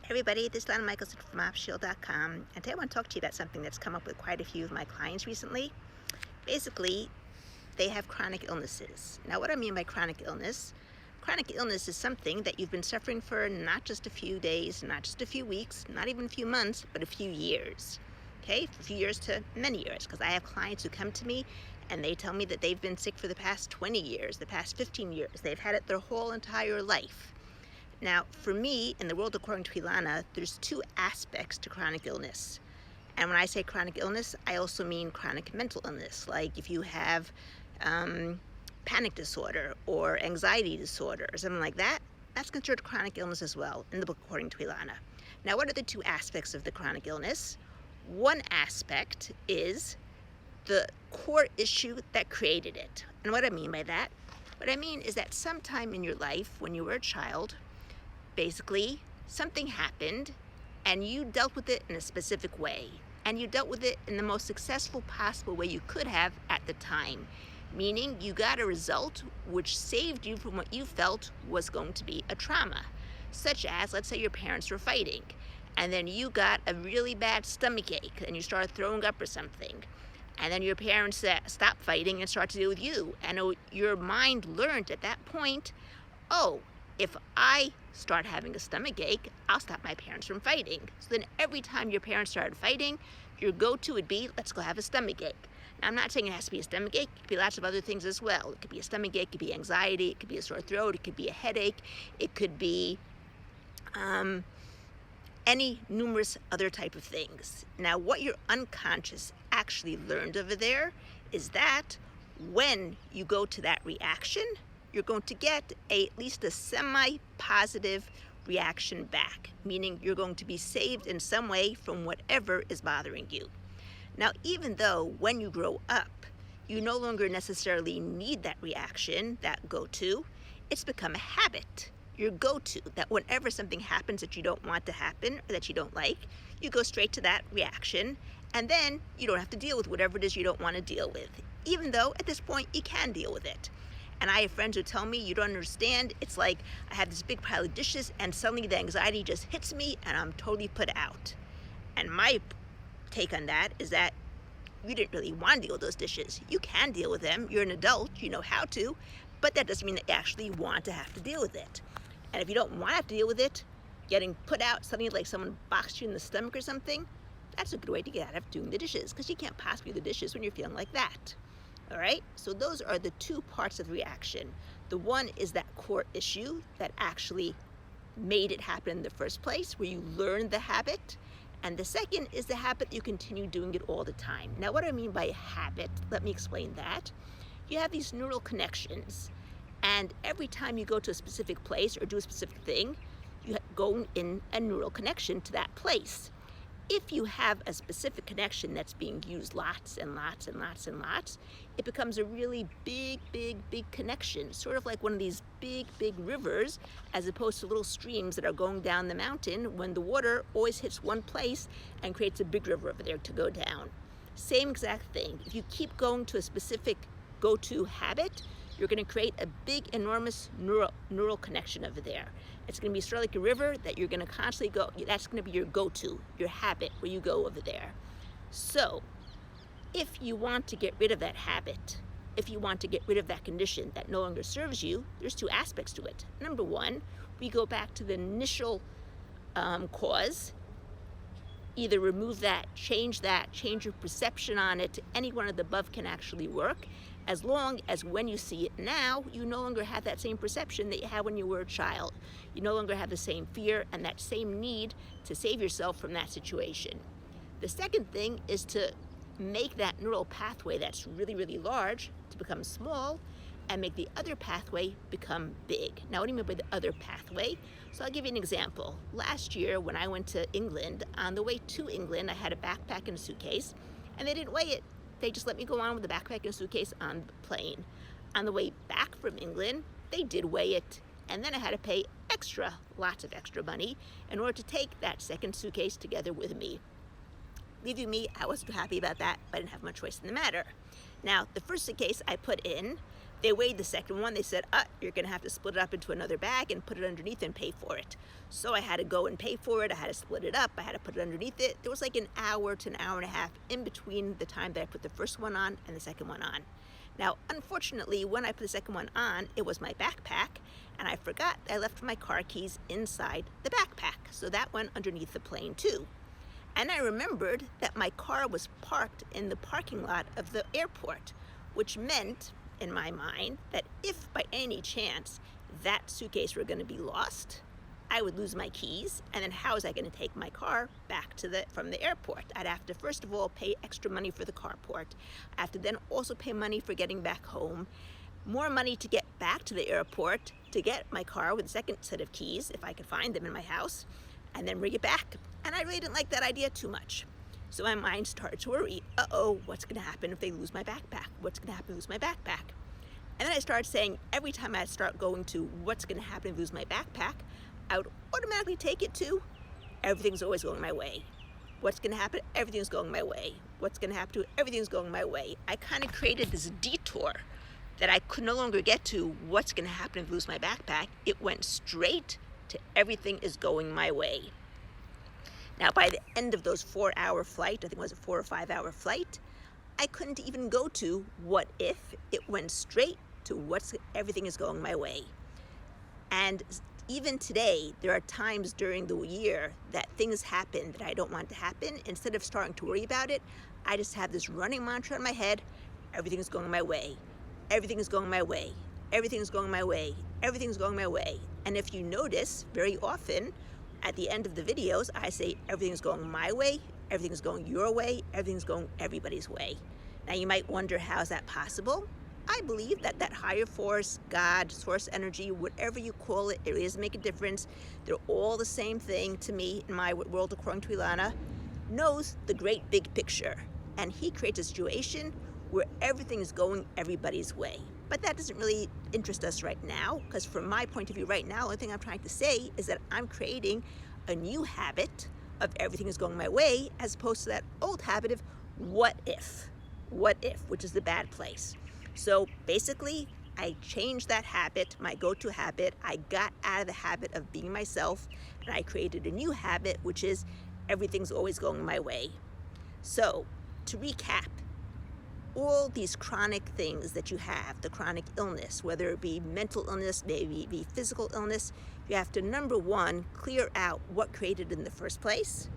Everybody, this is Elana from optiontoheal.com, and today I want to talk to you about something that's come up with quite a few of my clients recently. Basically, they have chronic illnesses. Now, what I mean by chronic illness is something that you've been suffering for not just a few days, not just a few weeks, not even a few months, but a few years. Okay, a few years to many years, because I have clients who come to me and they tell me that they've been sick for the past 20 years, the past 15 years. They've had it their whole entire life. Now, for me, in the world according to Elana, there's two aspects to chronic illness. And when I say chronic illness, I also mean chronic mental illness. Like if you have panic disorder or anxiety disorder or something like that, that's considered chronic illness as well in the book according to Elana. Now, what are the two aspects of the chronic illness? One aspect is the core issue that created it. And what I mean by that, what I mean is that sometime in your life when you were a child, basically, something happened and you dealt with it in a specific way. And you dealt with it in the most successful possible way you could have at the time. Meaning you got a result which saved you from what you felt was going to be a trauma. Such as, let's say your parents were fighting and then you got a really bad stomach ache and you started throwing up or something. And then your parents stopped fighting and started to deal with you. And your mind learned at that point, oh, if I start having a stomach ache, I'll stop my parents from fighting. So then every time your parents started fighting, your go-to would be, let's go have a stomach ache. Now, I'm not saying it has to be a stomach ache. It could be lots of other things as well. It could be a stomach ache, it could be anxiety, it could be a sore throat, it could be a headache, it could be any numerous other type of things. Now, what your unconscious actually learned over there is that when you go to that reaction, you're going to get at least a semi-positive reaction back, meaning you're going to be saved in some way from whatever is bothering you. Now, even though when you grow up, you no longer necessarily need that reaction, that go-to, it's become a habit. Your go-to, that whenever something happens that you don't want to happen or that you don't like, you go straight to that reaction, and then you don't have to deal with whatever it is you don't want to deal with, even though at this point you can deal with it. And I have friends who tell me, you don't understand, it's like I have this big pile of dishes and suddenly the anxiety just hits me and I'm totally put out. And my take on that is that you didn't really want to deal with those dishes. You can deal with them, you're an adult, you know how to, but that doesn't mean that you actually want to have to deal with it. And if you don't want to have to deal with it, getting put out, suddenly like someone boxed you in the stomach or something, that's a good way to get out of doing the dishes, because you can't possibly do the dishes when you're feeling like that. All right, so those are the two parts of the reaction. The one is that core issue that actually made it happen in the first place, where you learned the habit. And the second is the habit you continue doing it all the time. Now, what I mean by habit, let me explain that. You have these neural connections, and every time you go to a specific place or do a specific thing, you go in a neural connection to that place. If you have a specific connection that's being used lots and lots and lots and lots, it becomes a really big, big, big connection, sort of like one of these big, big rivers, as opposed to little streams that are going down the mountain when the water always hits one place and creates a big river over there to go down. Same exact thing. If you keep going to a specific go-to habit, you're going to create a big, enormous neural connection over there. It's going to be sort of like a river that you're going to constantly go, that's going to be your go-to, your habit, where you go over there. So, if you want to get rid of that habit, if you want to get rid of that condition that no longer serves you, there's two aspects to it. Number one, we go back to the initial cause. Either remove that, change your perception on it. Any one of the above can actually work, as long as when you see it now, you no longer have that same perception that you had when you were a child. You no longer have the same fear and that same need to save yourself from that situation. The second thing is to make that neural pathway that's really, really large to become small, and make the other pathway become big. Now, what do you mean by the other pathway? So I'll give you an example. Last year, when I went to England, on the way to England, I had a backpack and a suitcase, and they didn't weigh it. They just let me go on with the backpack and a suitcase on the plane. On the way back from England, they did weigh it, and then I had to pay lots of extra money in order to take that second suitcase together with me. Believe me, I wasn't happy about that, but I didn't have much choice in the matter. Now, the first suitcase I put in, They weighed the second one. They said, you're going to have to split it up into another bag and put it underneath and pay for it. So I had to go and pay for it. I had to split it up. I had to put it underneath it. There was like an hour to an hour and a half in between the time that I put the first one on and the second one on. Now, unfortunately, when I put the second one on, it was my backpack, and I forgot I left my car keys inside the backpack. So that went underneath the plane too. And I remembered that my car was parked in the parking lot of the airport, which meant, in my mind, that if by any chance that suitcase were going to be lost, I would lose my keys, and then how was I going to take my car back from the airport? I'd have to, first of all, pay extra money for the carport. I have to then also pay money for getting back home, more money to get back to the airport to get my car with a second set of keys, if I could find them in my house, and then bring it back. And I really didn't like that idea too much. So my mind started to worry, what's going to happen if they lose my backpack? What's going to happen if they lose my backpack? And then I started saying, every time I start going to what's going to happen if I lose my backpack, I would automatically take it to everything's always going my way. What's going to happen? Everything's going my way. What's going to happen to everything's going my way. I kind of created this detour that I could no longer get to what's going to happen if I lose my backpack. It went straight to everything is going my way. Now, by the end of those 4-hour flight, I think it was a 4 or 5 hour flight, I couldn't even go to what if. It went straight to everything is going my way. And even today, there are times during the year that things happen that I don't want to happen. Instead of starting to worry about it, I just have this running mantra in my head: everything is going my way. Everything is going my way. Everything is going my way. Everything is going my way. And if you notice, very often at the end of the videos, I say everything is going my way, everything is going your way, everything is going everybody's way. Now you might wonder, how is that possible? I believe that that higher force, God, source energy, whatever you call it, it really doesn't make a difference. They're all the same thing to me in my world, according to Elana, knows the great big picture. And he creates a situation where everything is going everybody's way. But that doesn't really interest us right now, because from my point of view right now, the only thing I'm trying to say is that I'm creating a new habit of everything is going my way, as opposed to that old habit of what if, which is the bad place. So basically, I changed that habit, my go-to habit. I got out of the habit of being myself, and I created a new habit, which is everything's always going my way. So to recap, all these chronic things that you have, the chronic illness, whether it be mental illness, maybe it be physical illness, you have to, number one, clear out what created it in the first place.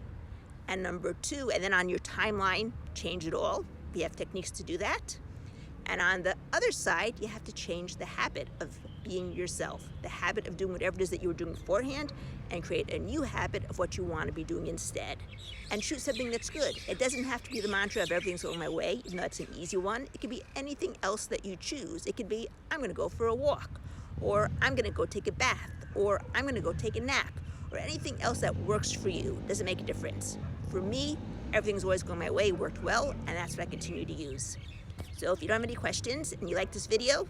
And number two, and then on your timeline, change it all. We have techniques to do that. And on the other side, you have to change the habit of being yourself, the habit of doing whatever it is that you were doing beforehand, and create a new habit of what you want to be doing instead. And choose something that's good. It doesn't have to be the mantra of everything's going my way, even though that's an easy one. It could be anything else that you choose. It could be, I'm going to go for a walk, or I'm going to go take a bath, or I'm going to go take a nap, or anything else that works for you. Doesn't make a difference. For me, everything's always going my way worked well, and that's what I continue to use. So if you don't have any questions and you like this video,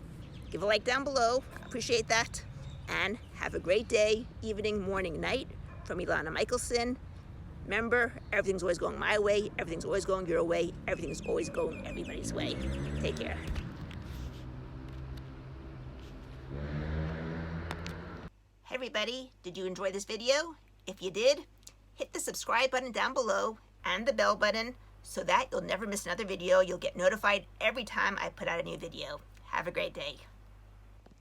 give a like down below. I appreciate that. And have a great day, evening, morning, night. From Elana Michelson. Remember, everything's always going my way. Everything's always going your way. Everything's always going everybody's way. Take care. Hey everybody, did you enjoy this video? If you did, hit the subscribe button down below and the bell button, so that you'll never miss another video. You'll get notified every time I put out a new video. Have a great day.